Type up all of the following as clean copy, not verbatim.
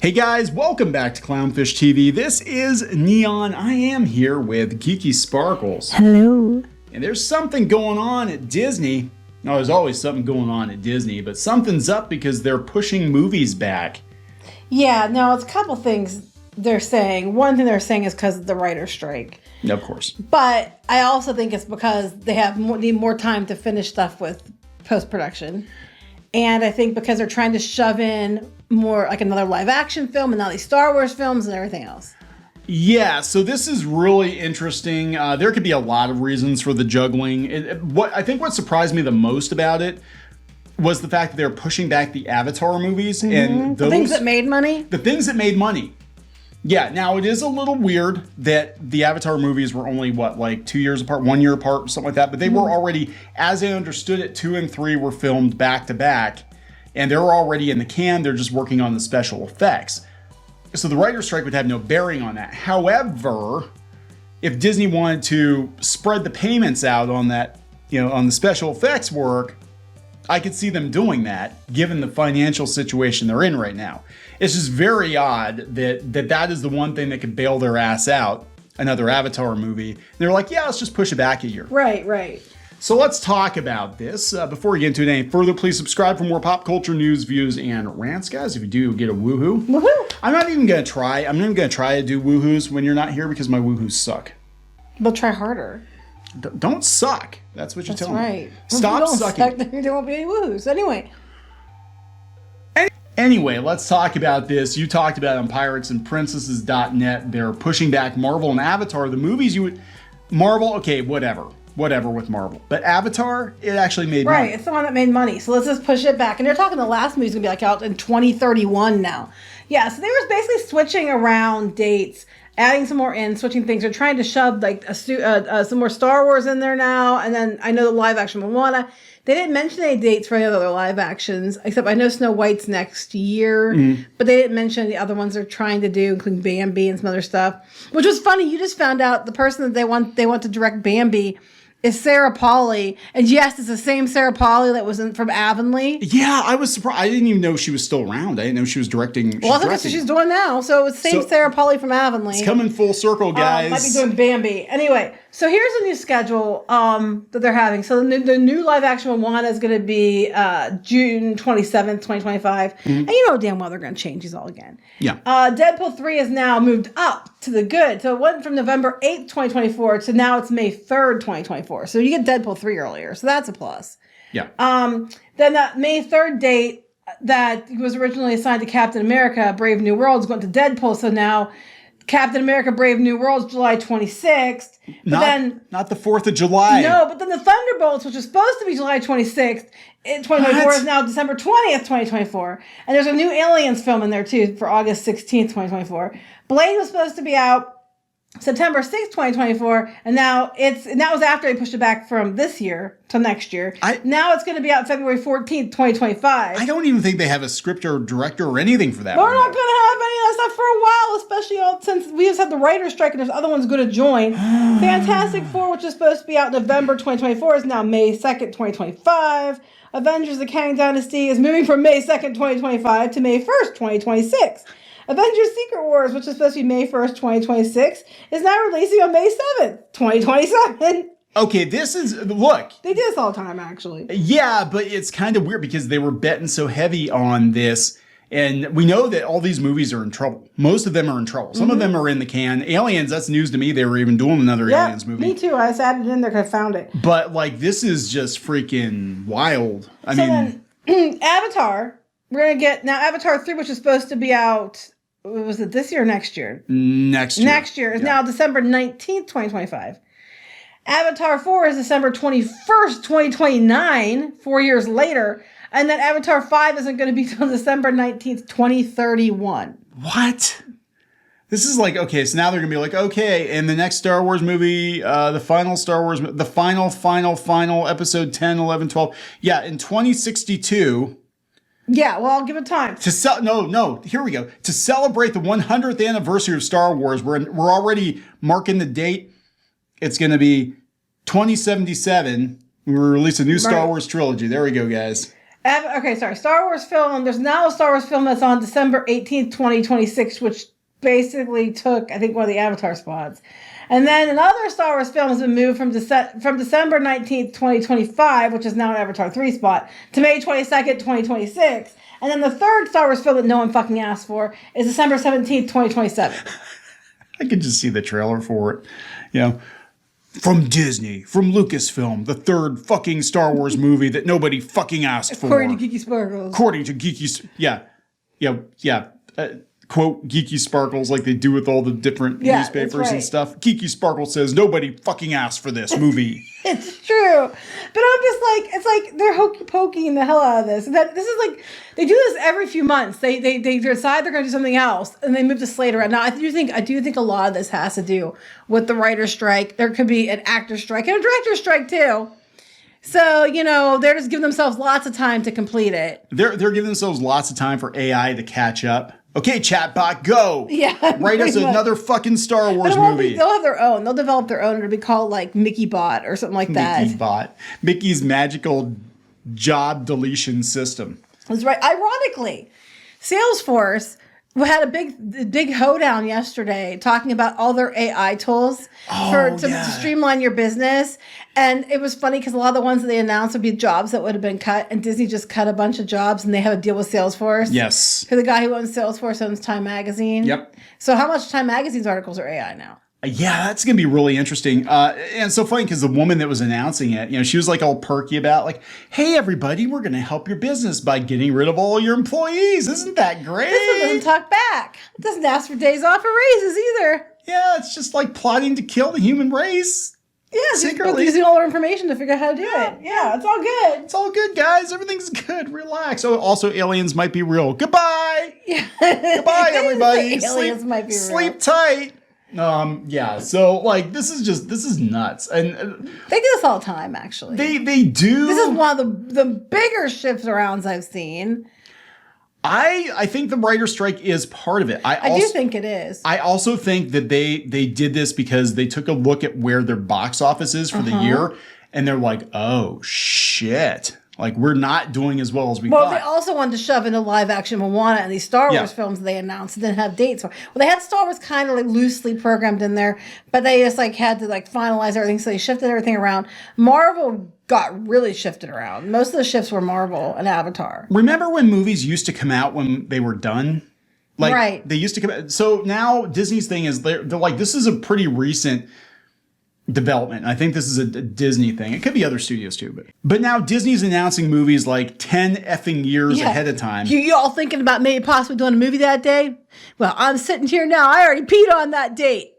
Hey guys, welcome back to Clownfish TV. This is Neon. I am here with Geeky Sparkles. Hello. And there's something going on at Disney. No, there's always something going on at Disney, but something's up because they're pushing movies back. Yeah, no, it's a couple things they're saying. One thing they're saying is because of the writer's strike. Of course. But I also think it's because they need more time to finish stuff with post-production. And I think because they're trying to shove in more, like another live action film and now these Star Wars films and everything else. Yeah, so this is really interesting. There could be a lot of reasons for the juggling. I think what surprised me the most about it was the fact that they're pushing back the Avatar movies. And the things that made money? The things that made money. Yeah, now it is a little weird that the Avatar movies were only, like 2 years apart, 1 year apart, something like that. But they were already, as I understood it, 2 and 3 were filmed back to back. And they're already in the can. They're just working on the special effects. So the writer's strike would have no bearing on that. However, if Disney wanted to spread the payments out on that, on the special effects work, I could see them doing that, given the financial situation they're in right now. It's just very odd that is the one thing that could bail their ass out, another Avatar movie. And they're like, yeah, let's just push it back a year. Right. So let's talk about this. Before we get into it any further, please subscribe for more pop culture news, views, and rants, guys. If you do, you'll get a woohoo. Woohoo! I'm not even going to try. I'm not even going to try to do woohoos when you're not here because my woohoos suck. But try harder. Don't suck. That's what you're telling me. That's right. Stop sucking. There won't be any woohoos. Anyway, let's talk about this. You talked about it on piratesandprincesses.net. They're pushing back Marvel and Avatar. The movies Marvel, okay, whatever with Marvel. But Avatar, it actually made money. Right, it's the one that made money. So let's just push it back. And they're talking the last movie's going to be out in 2031 now. Yeah, so they were basically switching around dates, adding some more in, switching things. They're trying to shove some more Star Wars in there now. And then I know the live action Moana. They didn't mention any dates for any other live actions, except I know Snow White's next year, but they didn't mention the other ones they're trying to do, including Bambi and some other stuff. Which was funny. You just found out the person that they want to direct Bambi is Sarah Polley. And yes, it's the same Sarah Polley that was from Avonlea. Yeah, I was surprised. I didn't even know she was still around. I didn't know she was directing. Well, that's what she's doing now. So it's the same Sarah Polley from Avonlea. It's coming full circle, guys. Might be doing Bambi. Anyway, so here's a new schedule that they're having. So the new live action Moana is going to be June 27th, 2025. And you know damn well they're going to change these all again. Yeah. Deadpool 3 is now moved up to the good. So it went from November 8th, 2024 to now it's May 3rd, 2024. So you get Deadpool 3 earlier. So that's a plus. Yeah. Then that May 3rd date that was originally assigned to Captain America, Brave New World, is going to Deadpool. So now Captain America, Brave New World is July 26th. Not the 4th of July. No, but then the Thunderbolts, which was supposed to be July 26th, 2024 is now December 20th, 2024. And there's a new Aliens film in there too for August 16th, 2024. Blade was supposed to be out September 6th, 2024, and that was after they pushed it back from this year to next year. Now it's going to be out February 14th, 2025. I don't even think they have a script or director or anything for that. We're not going to have any of that stuff for a while, especially since we just had the writer's strike and there's other ones going to join. Fantastic Four, which is supposed to be out November 2024, is now May 2nd, 2025. Avengers: The Kang Dynasty is moving from May 2nd, 2025 to May 1st, 2026. Avengers Secret Wars, which is supposed to be May 1st, 2026, is now releasing on May 7th, 2027. Okay, look. They do this all the time, actually. Yeah, but it's kind of weird because they were betting so heavy on this. And we know that all these movies are in trouble. Most of them are in trouble. Some of them are in the can. Aliens, that's news to me. They were even doing another Aliens movie. Me too. I just added it in there because I found it. But, this is just freaking wild. Then, Avatar, we're going to get, now Avatar 3, which is supposed to be out, was it this year or next year? Next year is now December 19th, 2025. Avatar 4 is December 21st, 2029, 4 years later. And then Avatar 5 isn't going to be until December 19th, 2031. What? This is okay, so now they're going to be okay, in the next Star Wars movie, the final Star Wars, the final episode 10, 11, 12. Yeah, in 2062. Yeah, well, I'll give it time. Here we go. To celebrate the 100th anniversary of Star Wars, we're already marking the date. It's going to be 2077. We release a new Star Wars trilogy. There we go, guys. Okay, sorry. Star Wars film. There's now a Star Wars film that's on December 18th, 2026, which basically took, I think, one of the Avatar spots. And then another Star Wars film has been moved from December 19th, 2025, which is now an Avatar 3 spot, to May 22nd, 2026. And then the third Star Wars film that no one fucking asked for is December 17th, 2027. I could just see the trailer for it. You know, from Disney, from Lucasfilm, the third fucking Star Wars movie that nobody fucking asked for. According to Geeky Sparkles. According to Geeky... Yeah. Quote Geeky Sparkles like they do with all the different newspapers and stuff. Geeky Sparkles says nobody fucking asked for this movie. It's true. But I'm just like, it's like they're hokey poking the hell out of this. This is like, they do this every few months. They decide they're going to do something else and they move the slate around. Now, I do think a lot of this has to do with the writer's strike. There could be an actor strike and a director's strike too. So, you know, they're just giving themselves lots of time to complete it. They're giving themselves lots of time for AI to catch up. Okay, chatbot, go. Yeah. Write us another fucking Star Wars movie. They'll have their own. They'll develop their own. It'll be called like Mickey Bot or something like that. Mickey Bot. Mickey's magical job deletion system. That's right. Ironically, Salesforce had a big hoedown yesterday talking about all their AI tools to streamline your business. And it was funny because a lot of the ones that they announced would be jobs that would have been cut. And Disney just cut a bunch of jobs and they have a deal with Salesforce. Yes. Because the guy who owns Salesforce owns Time Magazine. Yep. So how much Time Magazine's articles are AI now? Yeah, that's going to be really interesting. And it's so funny because the woman that was announcing it, you know, she was like all perky about like, hey, everybody, we're going to help your business by getting rid of all your employees. Isn't that great? This one doesn't talk back. It doesn't ask for days off or raises either. Yeah, it's just like plotting to kill the human race. Yeah, secretly using all our information to figure out how to do it. Yeah, it's all good. It's all good, guys. Everything's good. Relax. Oh, also, aliens might be real. Goodbye. Yeah. Goodbye, everybody. Aliens might be real. Sleep tight. Yeah. So, like, this is nuts. And they do this all the time, actually. They do. This is one of the bigger shift arounds I've seen. I think the writer's strike is part of it. I do think it is. I also think that they did this because they took a look at where their box office is for the year, and they're like, oh, shit. Like, we're not doing as well as we thought. Well, they also wanted to shove into live action Moana and these Star Wars films they announced and didn't have dates for. Well, they had Star Wars kind of like loosely programmed in there, but they just like had to like finalize everything, so they shifted everything around. Marvel got really shifted around. Most of the shifts were Marvel and Avatar. Remember when movies used to come out when they were done? Like, right. They used to come out. So now Disney's thing is they're like, this is a pretty recent development. I think this is a Disney thing. It could be other studios too, but now Disney's announcing movies like 10 effing years ahead of time. You all thinking about maybe possibly doing a movie that day? Well, I'm sitting here now. I already peed on that date.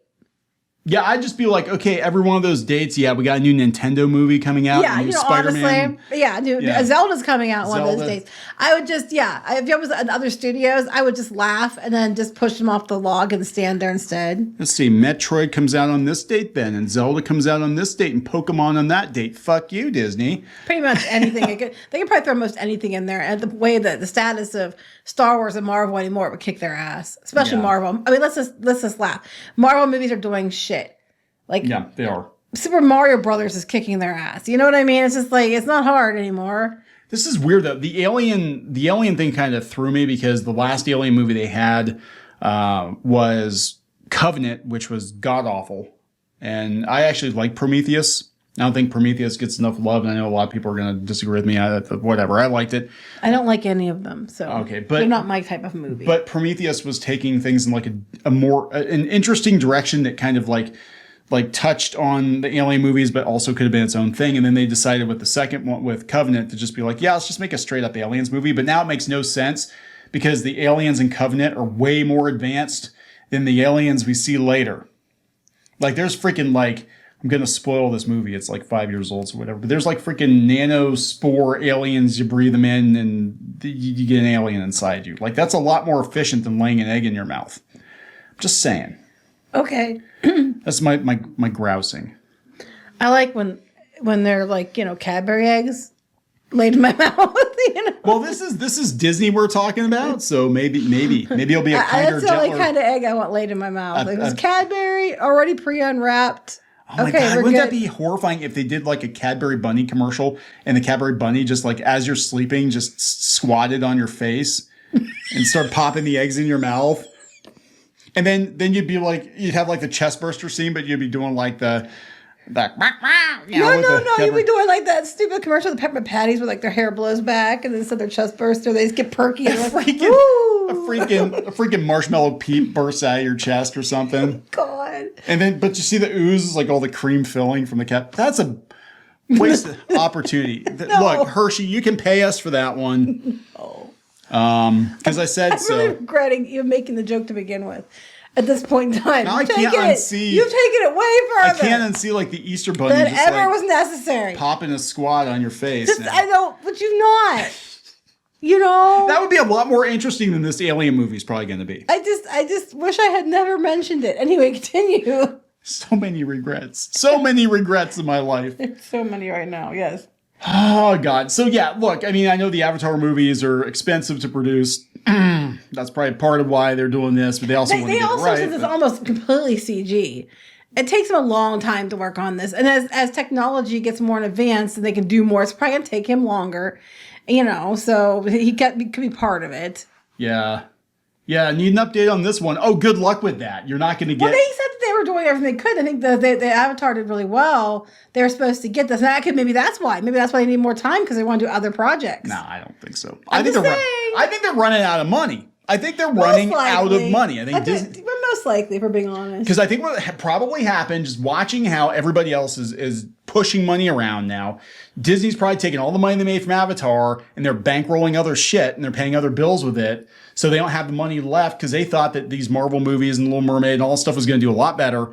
Yeah, I'd just be like, okay, every one of those dates, we got a new Nintendo movie coming out. Yeah, Spider-Man. Honestly, Zelda's coming out one of those days. I would just, if it was in other studios, I would just laugh and then just push them off the log and stand there instead. Let's see, Metroid comes out on this date then, and Zelda comes out on this date, and Pokemon on that date. Fuck you, Disney. Pretty much anything. They could probably throw most anything in there. And the way that the status of Star Wars and Marvel anymore would kick their ass, especially Marvel. I mean, let's just laugh. Marvel movies are doing shit. Like, yeah, they are. Super Mario Brothers is kicking their ass. You know what I mean? It's just like, it's not hard anymore. This is weird though. The alien thing kind of threw me because the last Alien movie they had was Covenant, which was god awful. And I actually like Prometheus. I don't think Prometheus gets enough love, and I know a lot of people are going to disagree with me. Whatever, I liked it. I don't like any of them, so but they're not my type of movie. But Prometheus was taking things in like an interesting direction that kind of like touched on the Alien movies, but also could have been its own thing. And then they decided with the second one with Covenant to just be like, let's just make a straight up Aliens movie. But now it makes no sense because the aliens in Covenant are way more advanced than the aliens we see later. Like there's freaking like, I'm going to spoil this movie. It's like 5 years old, so whatever. But there's like freaking nanospore aliens. You breathe them in and you get an alien inside you. Like that's a lot more efficient than laying an egg in your mouth. I'm just saying. Okay. That's my grousing. I like when they're like, Cadbury eggs laid in my mouth. Well, this is Disney we're talking about, so maybe it'll be a kinder, that's the only kind of egg I want laid in my mouth. It was Cadbury already pre-unwrapped. Oh my God, wouldn't that be horrifying if they did like a Cadbury Bunny commercial and the Cadbury Bunny just like as you're sleeping just squatted on your face and start popping the eggs in your mouth? And then you'd be like, you'd have like the chest burster scene, but you'd be doing like that. No, you'd be doing like that stupid commercial, the peppermint patties, where like their hair blows back and then so their chest burster, they just get perky. And a freaking marshmallow peep bursts out of your chest or something. Oh, God. And then, but you see the ooze, like all the cream filling from the cat. That's a wasted opportunity. No. Look, Hershey, you can pay us for that one. Oh. Because I said so. I'm really regretting you making the joke to begin with. At this point in time, now I can't unsee. You've taken it way further. I can't unsee like the Easter Bunny that just ever like was necessary. Popping a squat on your face. I know, but you've not. You know, that would be a lot more interesting than this Alien movie is probably going to be. I just wish I had never mentioned it. Anyway, continue. So many regrets. So many regrets in my life. There's so many right now. Yes. Oh, God. So, yeah, look, I mean, I know the Avatar movies are expensive to produce. That's probably part of why they're doing this, but they also want to get it right. Since it's almost completely CG, it takes them a long time to work on this. And as technology gets more advanced and they can do more, it's probably going to take him longer, you know, so he could be part of it. Yeah. Yeah, I need an update on this one. Oh, good luck with that. You're not going to get... Well, they said that they were doing everything they could. I think the Avatar did really well. They were supposed to get this. And maybe that's why. Maybe that's why they need more time, because they want to do other projects. No, I don't think so. I think they're running out of money. I think they're running out of money. I think Disney... Most likely, if we're being honest. Because I think what probably happened, just watching how everybody else is pushing money around now, Disney's probably taking all the money they made from Avatar and they're bankrolling other shit and they're paying other bills with it. So they don't have the money left because they thought that these Marvel movies and Little Mermaid and all this stuff was going to do a lot better.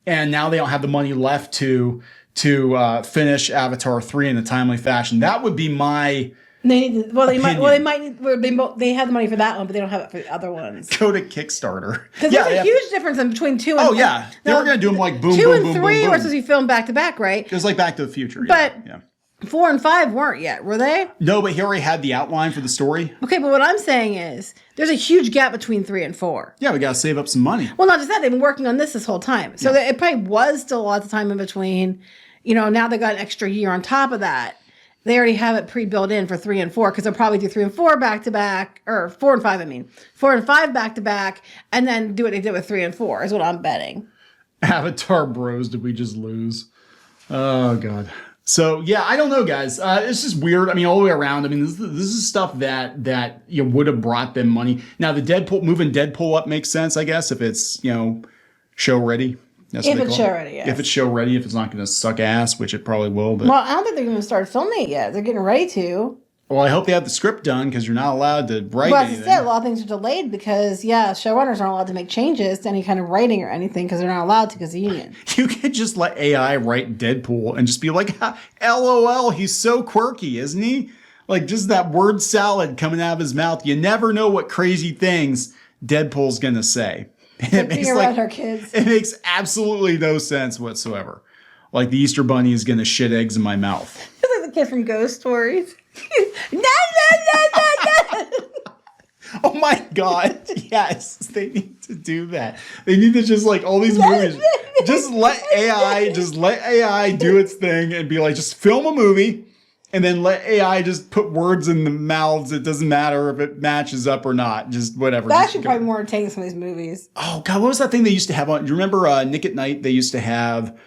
And now they don't have the money left to finish Avatar 3 in a timely fashion. That would be my... They have the money for that one, but they don't have it for the other ones. Go to Kickstarter. Because there's a huge difference in between 2 and 3. Oh, yeah. They were going to do them like boom, 2 boom, and boom, 3 boom, boom. were supposed to be filmed back to back, right? It was like Back to the Future. But 4 and 5 weren't yet, were they? No, but he already had the outline for the story. Okay, but what I'm saying is there's a huge gap between 3 and 4. Yeah, we got to save up some money. Well, not just that. They've been working on this whole time. So it probably was still lots of time in between. You know, now they got an extra year on top of that. They already have it pre-built in for 3 and 4 because they'll probably do 3 and 4 back to back, or 4 and 5, 4 and 5 back to back, and then do what they did with 3 and 4 is what I'm betting. Avatar bros, did we just lose? Oh, God. So, yeah, I don't know, guys. It's just weird. I mean, all the way around. I mean, this is stuff that you would have brought them money. Now, moving Deadpool up makes sense, I guess, if it's, show ready. If it's show ready, yes. If it's show ready, if it's not going to suck ass, which it probably will. But well, I don't think they're going to start filming it yet. They're getting ready to. Well, I hope they have the script done because you're not allowed to write anything. Well, a lot of things are delayed because, showrunners aren't allowed to make changes to any kind of writing or anything because they're not allowed to because of the union. You could just let AI write Deadpool and just be like, LOL, he's so quirky, isn't he? Like just that word salad coming out of his mouth. You never know what crazy things Deadpool's going to say. It makes absolutely no sense whatsoever. Like the Easter Bunny is going to shit eggs in my mouth. It's like the kid from Ghost Stories. No. Oh my God. Yes. They need to do that. They need to just like all these movies. Just let AI do its thing and be like, just film a movie. And then let AI just put words in the mouths. It doesn't matter if it matches up or not. Just whatever. That should probably more entertaining some of these movies. Oh, God. What was that thing they used to have on? Do you remember Nick at Night? They used to have...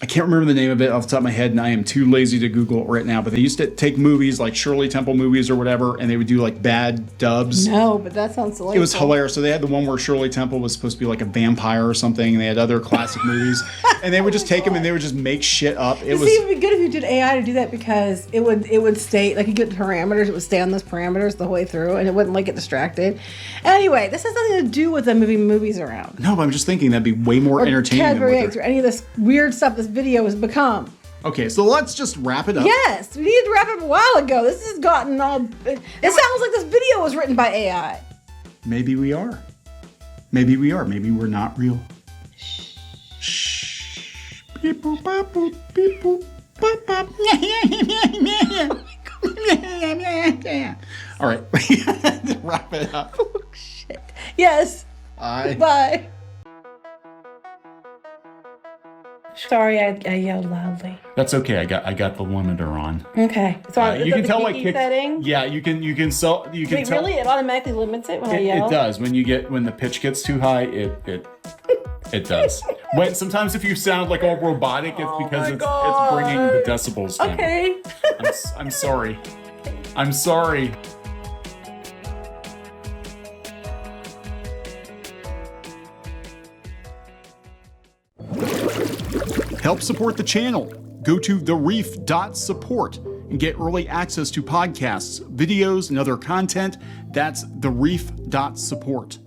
I can't remember the name of it off the top of my head, and I am too lazy to Google it right now. But they used to take movies like Shirley Temple movies or whatever, and they would do like bad dubs. No, but that sounds delightful. It was hilarious. So they had the one where Shirley Temple was supposed to be like a vampire or something, and they had other classic movies. And they would just take them and they would just make shit up. It would be good if you did AI to do that because it would stay, like you get the parameters, it would stay on those parameters the whole way through, and it wouldn't like get distracted. Anyway, this has nothing to do with them moving movies around. No, but I'm just thinking that'd be way more entertaining. Cadbury eggs or any of this weird stuff this video has become. Okay, so let's just wrap it up. Yes, we needed to wrap it up a while ago. This has gotten all... It sounds like this video was written by AI. Maybe we are. Maybe we are. Maybe we're not real. Shh. Beep boop bop boop beep boop bop bop. All right, wrap it up. Oh shit. Yes. Bye. Bye. Sorry, I yelled loudly. That's okay. I got the limiter on. Okay. So You can tell like setting. Yeah, you can Wait, tell. really? It automatically limits it when I yell? It does. When the pitch gets too high, it does. Sometimes if you sound like all robotic, it's because it's bringing the decibels down. Okay. I'm sorry. I'm sorry. Help support the channel. Go to thereef.support and get early access to podcasts, videos, and other content. That's thereef.support.